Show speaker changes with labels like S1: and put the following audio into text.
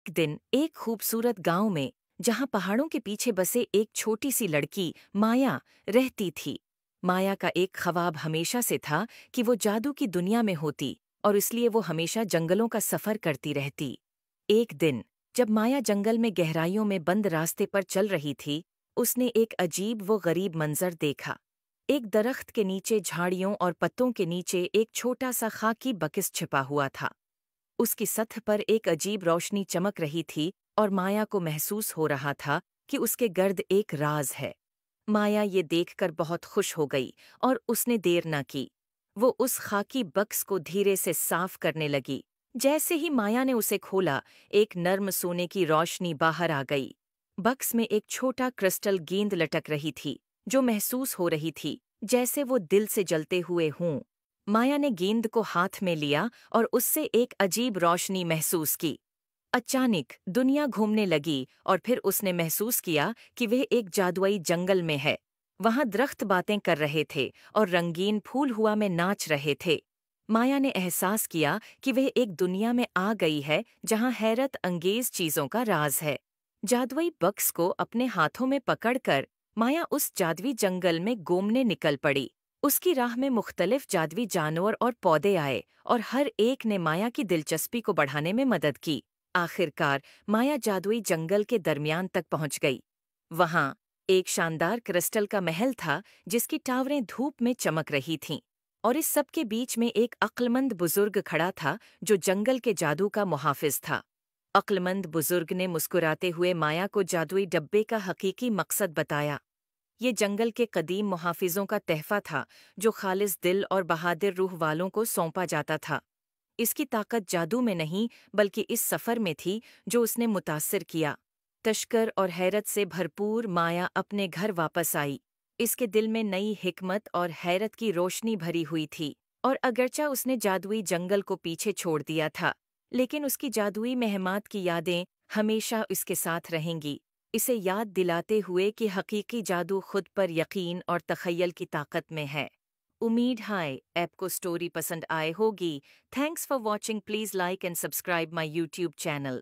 S1: एक दिन एक खूबसूरत गांव में, जहां पहाड़ों के पीछे बसे एक छोटी सी लड़की माया रहती थी। माया का एक ख्वाब हमेशा से था कि वो जादू की दुनिया में होती, और इसलिए वो हमेशा जंगलों का सफर करती रहती। एक दिन जब माया जंगल में गहराइयों में बंद रास्ते पर चल रही थी, उसने एक अजीब वो गरीब मंजर देखा। एक दरख्त के नीचे झाड़ियों और पत्तों के नीचे एक छोटा सा खाकी बकिस छिपा हुआ था। उसकी सतह पर एक अजीब रोशनी चमक रही थी, और माया को महसूस हो रहा था कि उसके गर्द एक राज है। माया ये देखकर बहुत खुश हो गई, और उसने देर न की। वो उस खाकी बक्स को धीरे से साफ करने लगी। जैसे ही माया ने उसे खोला, एक नर्म सोने की रोशनी बाहर आ गई। बक्स में एक छोटा क्रिस्टल गेंद लटक रही थी, जो महसूस हो रही थी जैसे वो दिल से जलते हुए हों। माया ने गेंद को हाथ में लिया और उससे एक अजीब रोशनी महसूस की। अचानक दुनिया घूमने लगी, और फिर उसने महसूस किया कि वह एक जादुई जंगल में है। वहां दरख्त बातें कर रहे थे और रंगीन फूल हुआ में नाच रहे थे। माया ने एहसास किया कि वह एक दुनिया में आ गई है जहां हैरत अंगेज चीजों का राज है। जादुई बक्स को अपने हाथों में पकड़कर माया उस जादुई जंगल में घूमने निकल पड़ी। उसकी राह में मुख्तलिफ जादुई जानवर और पौधे आए, और हर एक ने माया की दिलचस्पी को बढ़ाने में मदद की। आखिरकार माया जादुई जंगल के दरमियान तक पहुंच गई। वहां एक शानदार क्रिस्टल का महल था, जिसकी टावरें धूप में चमक रही थीं। और इस सब के बीच में एक अक्लमंद बुजुर्ग खड़ा था, जो जंगल के जादू का मुहाफिज था। अक्लमंद बुजुर्ग ने मुस्कुराते हुए माया को जादुई डब्बे का हकीकी मकसद बताया। ये जंगल के कदीम मुहाफिजों का तहफा था, जो खालिस दिल और बहादुर रूह वालों को सौंपा जाता था। इसकी ताकत जादू में नहीं, बल्कि इस सफ़र में थी जो उसने मुतासिर किया। तश्कर और हैरत से भरपूर माया अपने घर वापस आई। इसके दिल में नई हिकमत और हैरत की रोशनी भरी हुई थी। और अगरचा उसने जादुई जंगल को पीछे छोड़ दिया था, लेकिन उसकी जादुई महमात की यादें हमेशा उसके साथ रहेंगी, इसे याद दिलाते हुए कि हकीकी जादू खुद पर यकीन और तख़य्युल की ताकत में है। उम्मीद है आपको स्टोरी पसंद आए होगी। Thanks for watching. Please like and subscribe my YouTube channel.